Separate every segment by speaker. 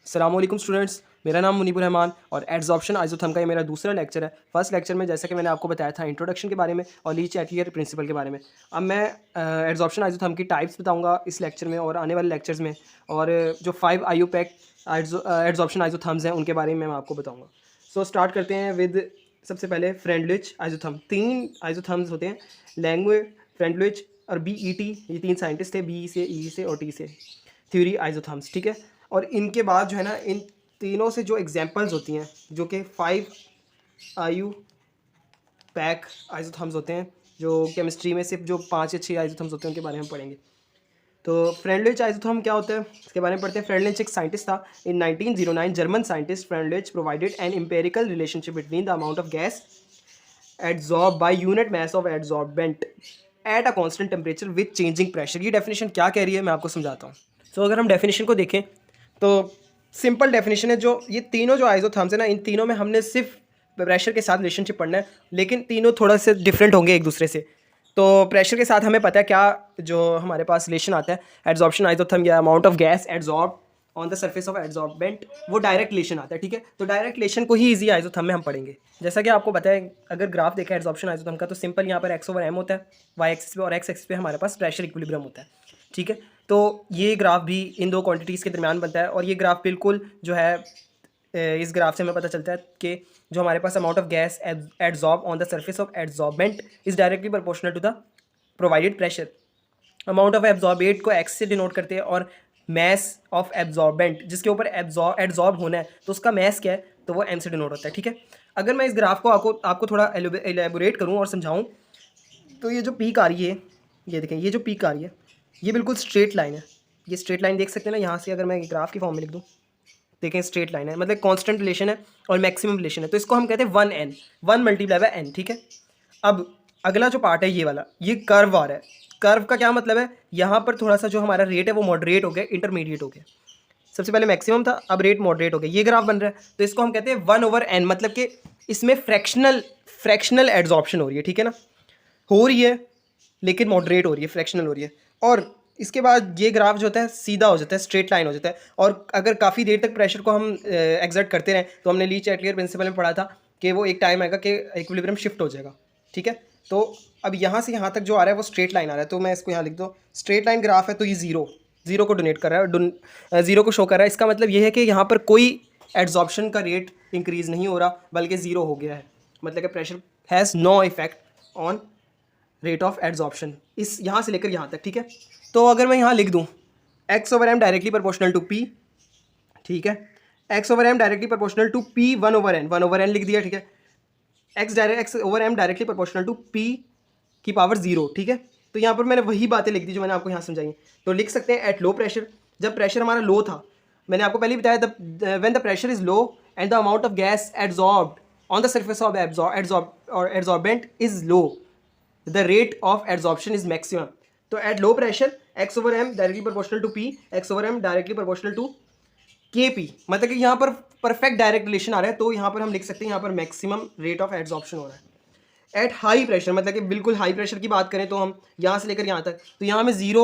Speaker 1: अस्सलामुअलैकुम स्टूडेंट्स, मेरा नाम मुनीबुर रहमान और एड्जॉर्प्शन आइसोथर्म का ये मेरा दूसरा लेक्चर है। फर्स्ट लेक्चर में जैसा कि मैंने आपको बताया था इंट्रोडक्शन के बारे में और ली चैटलियर प्रिंसिपल के बारे में। अब मैं एड्जॉर्प्शन आइसोथर्म की टाइप्स बताऊंगा इस लेक्चर में और आने वाले लेक्चर्स में, और जो 5 आईयूपैक एड्जॉर्प्शन आइसोथर्म्स हैं उनके बारे में मैं आपको बताऊँगा। सो स्टार्ट करते हैं विद सबसे पहले फ्रेंडलिच आइसोथर्म। 3 आइसोथर्म्स होते हैं, लैंग्वे, फ्रेंडलिच और BET। ये 3 साइंटिस्ट थे, B से, E से और T से, थ्योरी आइसोथर्म्स, ठीक है। और इनके बाद जो है ना, इन तीनों से जो एग्जांपल्स होती हैं, जो कि 5 आयु पैक आइसोथर्म्स होते हैं, जो केमिस्ट्री में सिर्फ जो 5 या 6 आइसोथर्म्स होते हैं उनके बारे में पढ़ेंगे। तो फ्रेंडलिच आइसोथर्म क्या होता है इसके बारे में पढ़ते हैं। फ्रेंडलिच एक साइंटिस्ट था। इन 1909 German scientist Freundlich provided N empirical relationship between the amount of gas adsorb by unit mass of adsorbent at a constant temperature with changing pressure. ये डेफिनेशन क्या कह रही है मैं आपको समझाता हूँ। सो अगर हम डेफिनेशन को देखें तो सिंपल डेफिनेशन है, जो ये तीनों जो आइसोथर्म्स है ना, इन तीनों में हमने सिर्फ प्रेशर के साथ रिलेशनशिप पढ़ना है, लेकिन तीनों थोड़ा से डिफरेंट होंगे एक दूसरे से। तो प्रेशर के साथ हमें पता है क्या जो हमारे पास रिलेशन आता है, एड्जॉर्प्शन आइसोथर्म या amount of gas adsorb on the surface of adsorbent, वो डायरेक्ट रिलेशन आता है, ठीक है। तो डायरेक्ट रिलेशन को ही इजी आइसोथर्म में हम पढ़ेंगे। जैसा कि आपको पता है, अगर ग्राफ देखा है एड्जॉर्प्शन आइसोथर्म का, तो सिंपल यहाँ पर x/m होता है y एक्सिस पे, और x एक्सिस पे हमारे पास प्रेशर इक्विलिब्रियम होता है, ठीक है। तो ये ग्राफ भी इन दो क्वांटिटीज़ के दरमियान बनता है, और ये ग्राफ बिल्कुल जो है, इस ग्राफ से हमें पता चलता है कि जो हमारे पास amount of gas adsorb on the surface of adsorbent is directly proportional to the provided pressure. Amount of absorbate को एक्स से डिनोट करते हैं, और मैस ऑफ एब्जॉर्बेंट जिसके ऊपर एड्जॉर्ब होना है तो उसका मैस क्या है, तो वो एम से डिनोट होता है, ठीक है। अगर मैं इस ग्राफ को आपको थोड़ा एलेबोरेट करूँ और समझाऊँ, तो ये जो पीक आ रही है, ये देखें, ये जो पीक आ रही है ये बिल्कुल स्ट्रेट लाइन है। ये स्ट्रेट लाइन देख सकते हैं ना, यहाँ से अगर मैं ग्राफ की फॉर्म में लिख दूँ, देखें स्ट्रेट लाइन है, मतलब कांस्टेंट रिलेशन है और मैक्सिमम रिलेशन है, तो इसको हम कहते हैं 1n, 1 मल्टीप्लाई बाय n, ठीक है। अब अगला जो पार्ट है ये वाला, ये कर्व आ रहा है। कर्व का क्या मतलब है, यहाँ पर थोड़ा सा जो हमारा रेट है वो मॉडरेट हो गया, इंटरमीडिएट हो गया। सबसे पहले मैक्सिमम था, अब रेट मॉडरेट हो गया, ये ग्राफ बन रहा है, तो इसको हम कहते हैं 1/n, मतलब कि इसमें फ्रैक्शनल एड्जॉर्प्शन हो रही है, ठीक है ना, हो रही है लेकिन मॉडरेट हो रही है, फ्रैक्शनल हो रही है। और इसके बाद ये ग्राफ जो होता है सीधा हो जाता है, स्ट्रेट लाइन हो जाता है। और अगर काफ़ी देर तक प्रेशर को हम एग्जर्ट करते रहें, तो हमने ली चैटलियर प्रिंसिपल में पढ़ा था कि वो एक टाइम आएगा कि इक्विलिब्रियम शिफ्ट हो जाएगा, ठीक है। तो अब यहाँ से यहाँ तक जो आ रहा है वो स्ट्रेट लाइन आ रहा है, तो मैं इसको यहाँ लिख दूँ, स्ट्रेट लाइन ग्राफ है, तो ये जीरो को डोनेट कर रहा है, जीरो को शो कर रहा है। इसका मतलब ये है कि यहाँ पर कोई एड्जॉर्प्शन का रेट इंक्रीज़ नहीं हो रहा, बल्कि ज़ीरो हो गया है, मतलब कि pressure has no effect on rate of adsorption, इस यहाँ से लेकर यहाँ तक, ठीक है। तो अगर मैं यहाँ लिख दूँ x/m directly proportional to p, ठीक है, x/m directly proportional to p 1/n, 1/n लिख दिया, ठीक है। x/m directly proportional to p की पावर 0, ठीक है। तो यहाँ पर मैंने वही बातें लिख दी जो मैंने आपको यहाँ समझाई। तो लिख सकते हैं एट लो प्रेशर, जब प्रेशर हमारा लो था, मैंने आपको पहले बताया, when the pressure is low and the amount of gas adsorbed on the surface of adsorbent is low, the rate of adsorption is maximum. तो at low pressure x/m directly proportional to p, x/m directly proportional to kp, मतलब कि यहाँ पर perfect direct relation आ रहा है। तो यहाँ पर हम लिख सकते हैं यहाँ पर मैक्सिमम रेट ऑफ एड्जॉर्प्शन हो रहा है एट हाई प्रेशर, मतलब कि बिल्कुल हाई प्रेशर की बात करें तो हम यहाँ से लेकर यहाँ तक, तो यहाँ में जीरो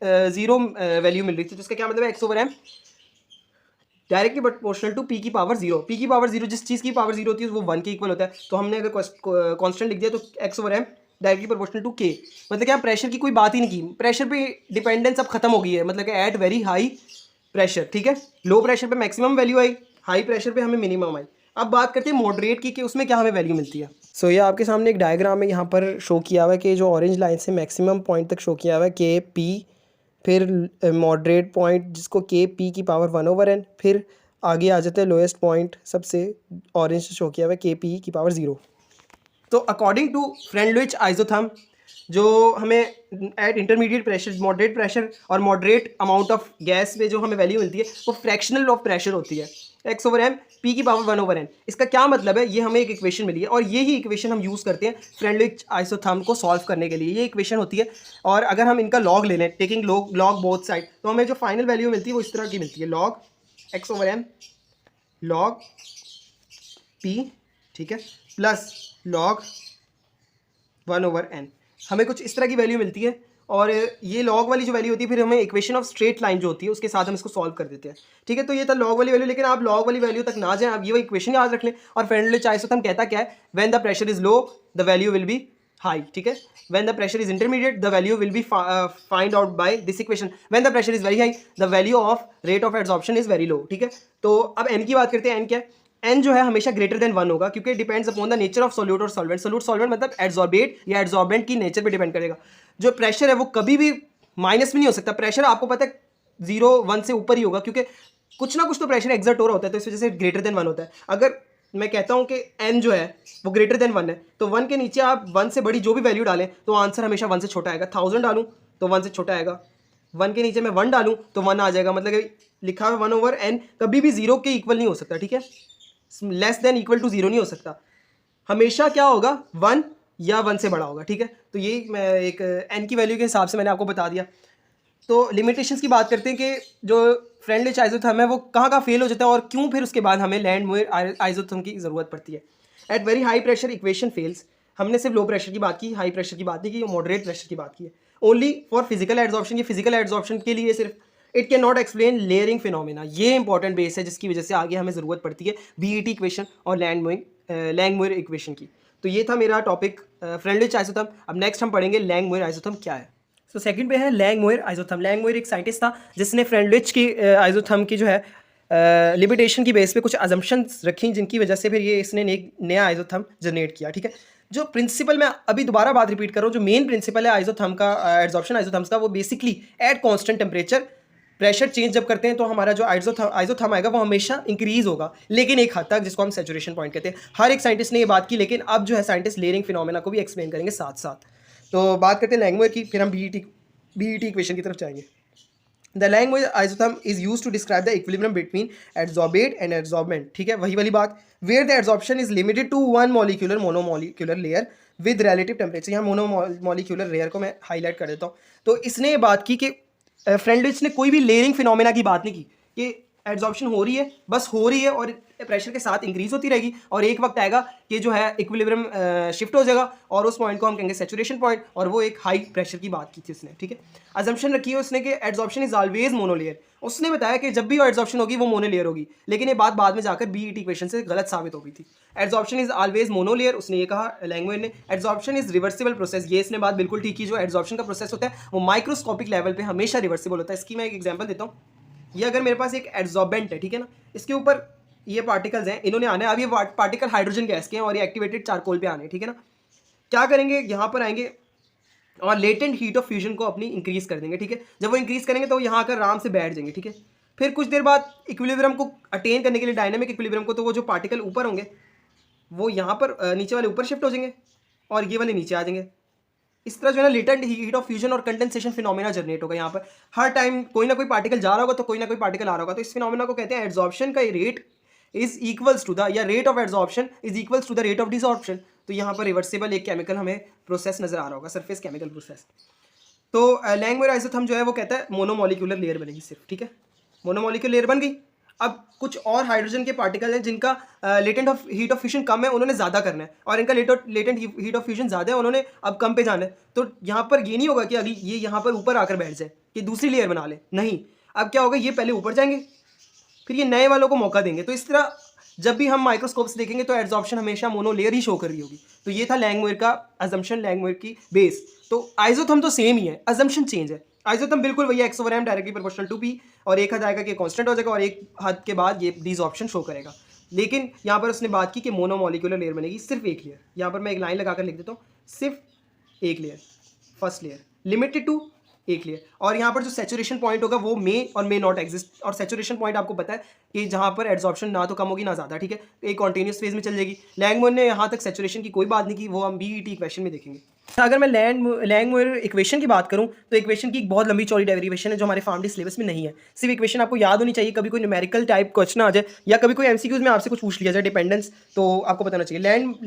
Speaker 1: वैल्यू मिल रही थी, तो इसका क्या मतलब है, x/m directly proportional to p की पावर 0। p की पावर 0 जिस चीज़ की पावर 0 होती है वो 1 के इक्वल होता है। तो हमने अगर कांस्टेंट लिख दिया तो x/m directly proportional to k, मतलब क्या प्रेशर की कोई बात ही नहीं की, प्रेशर पे डिपेंडेंस अब खत्म हो गई है, मतलब कि एट वेरी हाई प्रेशर, ठीक है। लो प्रेशर पे मैक्सिमम वैल्यू आई, हाई प्रेशर पे हमें मिनिमम आई। अब बात करते हैं मॉडरेट की कि उसमें क्या हमें वैल्यू मिलती है। सो ये आपके सामने एक डायग्राम है, यहाँ पर शो किया हुआ है कि जो ऑरेंज लाइन से मैक्सिमम पॉइंट तक शो किया हुआ है के पी, फिर मॉडरेट पॉइंट जिसको के पी की पावर 1/n, फिर आगे आ जाता है लोएस्ट पॉइंट सबसे ऑरेंज से शो किया हुआ है के पी की पावर 0। तो अकॉर्डिंग टू फ्रेंडलिच आइसोथर्म, जो हमें eight intermediate pressure, moderate pressure और मॉडरेट अमाउंट ऑफ गैस में जो हमें वैल्यू मिलती है वो फ्रैक्शनल ऑफ प्रेशर होती है, x/m p की पावर 1/n। इसका क्या मतलब है, ये हमें एक इक्वेशन मिली है, और यही इक्वेशन हम यूज़ करते हैं फ्रेंडलिच आइसोथर्म को सॉल्व करने के लिए। ये इक्वेशन होती है, और अगर हम इनका लॉग ले लें, टेकिंग लॉग बोथ साइड, तो हमें जो फाइनल वैल्यू मिलती है वो इस तरह की मिलती है, लॉग x/m लॉग p, ठीक है, प्लस लॉग 1/n। हमें कुछ इस तरह की वैल्यू मिलती है, और ये log वाली जो वैल्यू होती है फिर हमें इक्वेशन ऑफ स्ट्रेट लाइन जो होती है उसके साथ हम इसको सॉल्व कर देते हैं, ठीक है। तो ये था log वाली वैल्यू, लेकिन आप log वाली वैल्यू तक ना जाएं, आप ये इक्वेशन याद रख लें। और फ्रेंडली आइसोथर्म कहता क्या है, when the pressure is low the value will be high, ठीक है। When the pressure is intermediate the value will be find out by this equation, when the pressure is very high the value of rate of adsorption is very low, ठीक है। तो अब n की बात करते हैं। n क्या है, n जो है हमेशा ग्रेटर देन 1 होगा, क्योंकि depends upon the nature of solute और सॉल्वेंट। सोल्यूट सॉल्वेंट मतलब एड्सॉर्बेट या एड्सॉर्बेंट की नेचर पे डिपेंड करेगा। जो प्रेशर है वो कभी भी माइनस में नहीं हो सकता, प्रेशर आपको पता है 0-1 से ऊपर ही होगा, क्योंकि कुछ ना कुछ तो प्रेशर एक्सर्ट हो रहा होता है, तो इस वजह से ग्रेटर देन 1 होता है। अगर मैं कहता हूँ कि n जो है वो ग्रेटर देन 1 है, तो 1 के नीचे आप 1 से बड़ी जो भी वैल्यू डालें तो आंसर हमेशा 1 से छोटा आएगा। 1000 डालूँ तो 1 से छोटा आएगा, 1 के नीचे मैं 1 डालूँ तो 1 आ जाएगा, मतलब कि लिखा हुआ 1/n कभी भी 0 के इक्वल नहीं हो सकता, ठीक है। लेस देन इक्वल टू 0 नहीं हो सकता, हमेशा क्या होगा 1 या 1 से बड़ा होगा, ठीक है। तो ये मैं एक n की वैल्यू के हिसाब से मैंने आपको बता दिया। तो लिमिटेशंस की बात करते हैं कि जो फ्रेंडली आइसोथर्म है वो कहाँ फेल हो जाता है और क्यों फिर उसके बाद हमें लैंड आइसोथर्म की ज़रूरत पड़ती है। At very high pressure equation fails, हमने सिर्फ लो प्रेशर की बात की, हाई प्रेशर की बात नहीं की, मॉडरेट प्रेशर की बात की है। ओनली फॉर फिजिकल एड्सॉर्प्शन, ये फिजिकल एड्सॉर्प्शन के लिए सिर्फ, it can not explain layering phenomena. ये इंपॉर्टेंट बेस है जिसकी वजह से आगे हमें ज़रूरत पड़ती है बीईटी इक्वेशन और लैंग-मुइर इक्वेशन की। तो ये था मेरा टॉपिक फ्रेंडली आइसोथर्म। अब नेक्स्ट हम पढ़ेंगे लैंग-मुइर आइसोथर्म क्या है। तो सेकंड पे है लैंग-मुइर आइसोथर्म। लैंग-मुइर एक साइंटिस्ट था जिसने फ्रेंडलिच की आइसोथर्म की जो है लिमिटेशन की बेस पे कुछ अजम्पशंस रखी, जिनकी वजह से फिर ये इसने एक नया आइसोथर्म जनरेट किया, ठीक है। जो प्रिंसिपल, मैं अभी दोबारा बात रिपीट कर रहा हूँ, जो मेन प्रिंसिपल है आइसोथर्म का, एड्सॉर्प्शन आइसोथर्म्स का, वो basically at constant temperature pressure change जब करते हैं तो हमारा जो आइसोथर्म आएगा वो हमेशा इंक्रीज होगा, लेकिन एक हद तक, जिसको हम सैचुरेशन पॉइंट कहते हैं। हर एक साइंटिस्ट ने ये बात की, लेकिन अब जो है साइंटिस्ट लेयरिंग फिनोमेना को भी एक्सप्लेन करेंगे साथ साथ। तो बात करते हैं लैंग-मुइर की, फिर हम बीईटी इक्वेशन की तरफ जाएंगे। The Langmuir isotherm is used to describe the equilibrium between adsorbate and adsorbent, ठीक है, वही वाली बात। Where the adsorption is limited to one molecular monomolecular layer with relative temperature. यहाँ मोनोमॉलिक्यूलर लेयर को मैं हाईलाइट कर देता हूँ। तो इसने ये बात की कि फ्रेंडलिच ने कोई भी लेयरिंग फिनोमेना की बात नहीं की कि एड्सॉर्प्शन हो रही है, बस हो रही है और प्रेशर के साथ इंक्रीज होती रहेगी, और एक वक्त आएगा कि जो है इक्विलिब्रियम शिफ्ट हो जाएगा और उस पॉइंट को हम कहेंगे सैचुरेशन पॉइंट, और वो एक हाई प्रेशर की बात की थी उसने, ठीक है। अजम्पशन रखी है उसने कि एड्सॉर्प्शन इज ऑलवेज मोनोलेयर। उसने बताया कि जब भी वो एड्सॉर्प्शन होगी वो मोनोलेयर होगी, लेकिन ये बात बाद में जाकर बीईटी इक्वेशन से गलत साबित हो गई थी। एड्सॉर्प्शन इज ऑलवेज मोनोलेयर, उसने ये कहा लैंग-मुइर ने। एड्सॉर्प्शन इज रिवर्सिबल प्रोसेस, ये इसने बात बिल्कुल ठीक की। जो एड्सॉर्प्शन का प्रोसेस होता है वो माइक्रोस्कोपिक लेवल पे हमेशा रिवर्सिबल होता है। इसकी मैं एक एग्जांपल देता हूँ। ये अगर मेरे पास एक एड्सॉर्बेंट है, ठीक है ना, इसके ऊपर ये पार्टिकल्स हैं, इन्होंने आने, अब ये पार्टिकल हाइड्रोजन गैस के हैं और ये एक्टिवेटेड चारकोल पे आने, ठीक है ना। क्या करेंगे, यहाँ पर आएंगे और लेटेंट हीट ऑफ फ्यूजन को अपनी इंक्रीज कर देंगे, ठीक है। जब वो इंक्रीज करेंगे तो यहाँ आकर आराम से बैठ जाएंगे, ठीक है। फिर कुछ देर बाद इक्विलिब्रियम को अटेन करने के लिए, डायनामिक इक्विलिब्रियम को, तो वो जो पार्टिकल ऊपर होंगे वो यहाँ पर नीचे वाले ऊपर शिफ्ट हो जाएंगे और ये वाले नीचे आ जाएंगे। इस तरह जो है ना लेटेंट हीट ऑफ फ्यूजन और कंडेंसेशन फिनोमेना जनरेट होगा। यहाँ पर हर टाइम कोई ना कोई पार्टिकल जा रहा होगा तो कोई ना कोई पार्टिकल आ रहा होगा। तो इस फिनोमेना को कहते हैं एड्सॉर्प्शन का rate is equals to the, या rate of adsorption is equals to the rate of desorption. तो यहाँ पर रिवर्सिबल एक केमिकल हमें प्रोसेस नजर आ रहा होगा, सरफेस केमिकल प्रोसेस। तो लैंग-मुइर आइसोथर्म जो है वो कहता है मोनोमॉलिक्यूलर लेयर बनेगी सिर्फ, ठीक है। मोनोमॉलिक्यूलर लेयर बन गई। अब कुछ और हाइड्रोजन के पार्टिकल हैं जिनका latent of heat of fusion कम है, उन्होंने ज़्यादा करना है, और इनका लेटेंट हीट ऑफ फ्यूजन ज़्यादा है, उन्होंने अब कम पे जाना है। तो यहाँ पर ये नहीं होगा कि अगली ये यहाँ पर ऊपर आकर बैठ जाए कि दूसरी लेयर बना ले, नहीं। अब क्या होगा, ये पहले ऊपर जाएंगे फिर ये नए वालों को मौका देंगे। तो इस तरह जब भी हम माइक्रोस्कोप से देखेंगे तो एड्सॉर्प्शन हमेशा मोनो लेयर ही शो कर रही होगी। तो ये था लैंग-मुइर का अजम्पशन, लैंग-मुइर की बेस। तो आइसोथर्म तो सेम ही है, अजम्पशन चेंज है। आइसोथर्म बिल्कुल वही है, x/m directly proportional to p, और एक हद आएगा कि कांस्टेंट हो जाएगा और एक हद के बाद ये डिसऑर्प्शन शो करेगा। लेकिन यहाँ पर उसने बात की कि मोनोमॉलिक्यूलर लेयर बनेगी, सिर्फ एक लेयर। यहाँ पर मैं एक लाइन लगाकर लिख देता हूँ, सिर्फ एक layer, first layer, limited to एक लेयर। और यहाँ पर जो सैचुरेशन पॉइंट होगा वो मे और मे नॉट एग्जिस्ट। और सैचुरेशन पॉइंट आपको पता है कि जहाँ पर एड्सॉर्प्शन ना तो कम होगी ना ज़्यादा, ठीक है, एक कॉन्टिन्यूस फेज में चल जाएगी। लैंग-मुइर ने यहाँ तक सैचुरेशन की कोई बात नहीं की, वो हम बीईटी इक्वेशन में देखेंगे। अगर मैं लैंग-मुइर इक्वेशन की बात करूँ तो इक्वेशन की एक बहुत लंबी चौड़ी डेरिवेशन है जो हमारे फार्मडी सिलेबस में नहीं है। सिर्फ इक्वेशन आपको याद होनी चाहिए, कभी कोई न्यूमेरिकल टाइप क्वेश्चन आ जाए या कभी कोई एमसीक्यूज में आपसे कुछ पूछ लिया जाए डिपेंडेंस, तो आपको बताना चाहिए।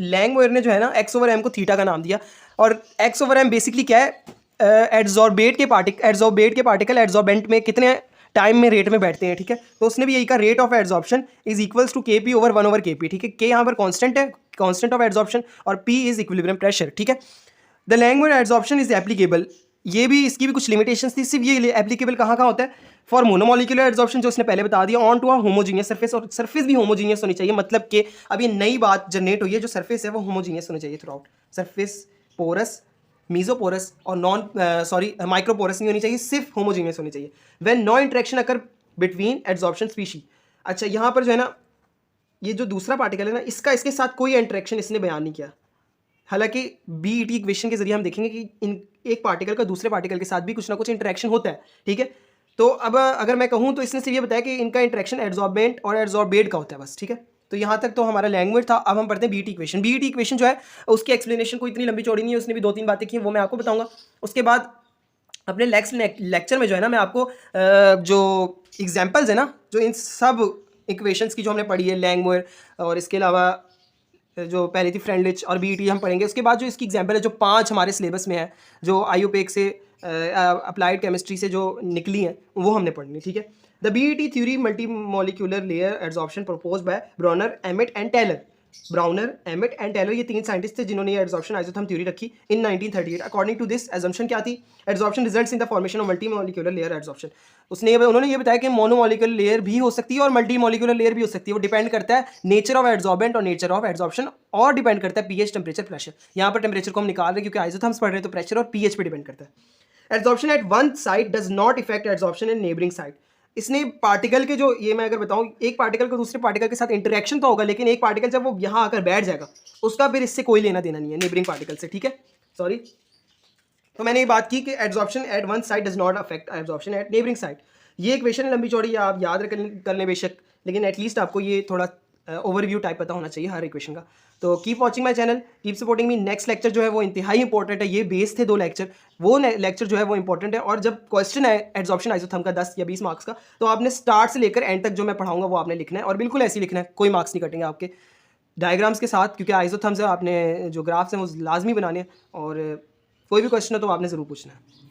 Speaker 1: लैंग-मुइर ने जो है ना x/m को थीटा का नाम दिया, और x/m बेसिकली क्या है, एड्सॉर्बेट के पार्टिकल एड्सॉर्बेंट में कितने टाइम में रेट में बैठते हैं, ठीक है। तो उसने भी यही कहा, rate of adsorption is equals to kp over 1/kp, ठीक है। k यहाँ पर कांस्टेंट है, कांस्टेंट ऑफ एड्सॉर्प्शन, और p इज इक्विलिब्रियम प्रेशर, ठीक है। The Langmuir adsorption is applicable ये भी इसकी भी कुछ लिमिटेशंस थी, सिर्फ ये एप्लीकेबल कहाँ कहाँ होता है, फॉर मोनोमोलिकुलर एड्सॉर्प्शन जो उसने पहले बता दिया, on to a homogeneous surface, और सरफेस भी होमोजीनियस होनी चाहिए, मतलब कि अब ये नई बात जनरेट हुई है, जो सरफेस है वो होमोजीनियस होनी चाहिए थ्रू आउट, सरफेस पोरस, मीजोपोरस और नॉन माइक्रोपोरस नहीं होनी चाहिए, सिर्फ होमोजीनियस होनी चाहिए। When no interaction occur between adsorption species. अच्छा यहाँ पर जो है ना, ये जो दूसरा पार्टिकल है ना, इसका इसके साथ कोई इंटरेक्शन इसने बयान नहीं किया। हालांकि बीईटी इक्वेशन के जरिए हम देखेंगे कि इन एक पार्टिकल का दूसरे पार्टिकल के साथ भी कुछ ना कुछ इंटरेक्शन होता है, ठीक है। तो अब अगर मैं कहूँ तो इसने सिर्फ ये बताया कि इनका इंटरेक्शन एड्सॉर्बेंट और एड्सॉर्बेड का होता है बस, ठीक है। तो यहाँ तक तो हमारा लैंग्वेज था। अब हम पढ़ते हैं बीईटी इक्वेशन। बीईटी इक्वेशन जो है उसकी एक्सप्लेनेशन कोई इतनी लंबी चौड़ी नहीं है, उसने भी 2-3 बातें की, वो मैं आपको बताऊंगा। उसके बाद अपने लेक्चर में जो है ना, मैं आपको जो एग्जाम्पल्स है ना, जो इन सब इक्वेशंस की जो हमने पढ़ी है, लैंग्वेज और इसके अलावा जो पहले थी फ्रेंडलिच और बीईटी हम पढ़ेंगे। उसके बाद जो इसकी एग्जांपल है, जो 5 हमारे सिलेबस में है, जो आईयूपेक से अप्लाइड केमिस्ट्री से जो निकली हैं, वो हमने पढ़नी, ठीक है। The BET theory multi molecular layer adsorption propose by Brunauer, Emmett and Teller. Brunauer, Emmett and Teller ये 3 साइंटिस्ट थे जिन्होंने ये एड्सॉर्प्शन आइसोथर्म थ्योरी रखी इन 1938। अकॉर्डिंग टू दिस एजम्पशन क्या थी, adsorption results in the formation of multi molecular layer adsorption. उन्होंने ये बताया कि मोनोमोलिकुलर लेयर भी हो सकती है और मल्टी मॉलिक्यूलर लेयर भी हो सकती है। वो डिपेंड करता है नेचर ऑफ एड्सॉर्बेंट और नेचर ऑफ एड्सॉर्प्शन, और डिपेंड करता है पीएच, टेम्परेचर, प्रेशर। यहाँ पर टेम्परेचर को हम निकाल रहे हैं क्योंकि आइसोथर्म्स पढ़ रहे हैं, तो प्रेशर और पीएच पे डिपेंड करता है। Adsorption at one site does not effect adsorption in neighbouring site. इसने पार्टिकल के जो, ये मैं अगर बताऊं, एक पार्टिकल को दूसरे पार्टिकल के साथ इंटरेक्शन तो होगा, लेकिन एक पार्टिकल जब वो यहाँ आकर बैठ जाएगा उसका फिर इससे कोई लेना देना नहीं है नेबरिंग पार्टिकल से, ठीक है। सॉरी, तो मैंने ये बात की कि adsorption at one side does not affect adsorption at neighbouring side. ये इक्वेशन है लंबी चौड़ी, आप याद कर लें बेशक, लेकिन एटलीस्ट आपको ये थोड़ा ओवरव्यू टाइप पता होना चाहिए हर इक्वेशन का। तो keep watching my channel, keep supporting me. Next lecture जो है वो इंतहाई इंपॉर्टेंट है। ये बेस थे 2 लेक्चर, वो लेक्चर जो है वो इंपॉर्टेंट है। और जब क्वेश्चन है एड्सॉर्प्शन आइसोथर्म का 10 या 20 मार्क्स का, तो आपने स्टार्ट से लेकर एंड तक जो मैं पढ़ाऊंगा वो आपने लिखना है, और बिल्कुल ऐसे ही लिखना है, कोई मार्क्स नहीं कटेंगे आपके, डायग्राम्स के साथ, क्योंकि आइसोथर्म्स है, आपने जो ग्राफ्स हैं वो लाजमी बनाने हैं, और कोई भी क्वेश्चन है तो आपने ज़रूर पूछना है।